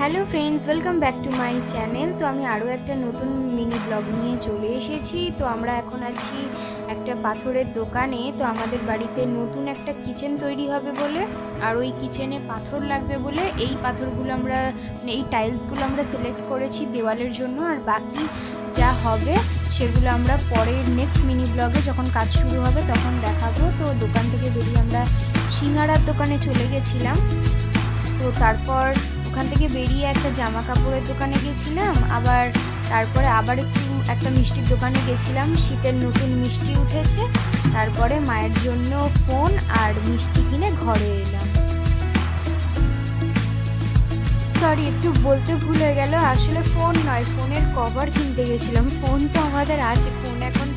Hello friends, welcome back to my channel. তো আমি আরও একটা নতুন মিনি ব্লগ নিয়ে চলে এসেছি। তো আমরা এখন আছি একটা পাথরের দোকানে। তো আমাদের বাড়িতে নতুন একটা কিচেন তৈরি হবে বলে, আর ওই কিচেনে পাথর লাগবে বলে এই পাথরগুলো আমরা এই টাইলসগুলো আমরা সিলেক্ট করেছি দেওয়ালের জন্য। আর বাকি যা হবে সেগুলো আমরা পরের নেক্সট মিনি ব্লগে যখন কাজ শুরু হবে তখন দেখাবো। তো দোকান থেকে বেরিয়ে আমরা সিঙ্গারার দোকানে চলে গেছিলাম। তো তারপর ওখান থেকে বেরিয়ে একটা জামা কাপড়ের দোকানে গেছিলাম, তারপরে আবার একটা মিষ্টির দোকানে গেছিলাম। শীতের নতুন মিষ্টি উঠেছে। তারপরে মায়ের জন্য ফোন আর মিষ্টি কিনে ঘরে এলাম। সরি, একটু বলতে ভুল হয়ে গেল, আসলে ফোন নয়, ফোনের কভার কিনতে গেছিলাম। ফোন তো আমাদের আছে, ফোন এখন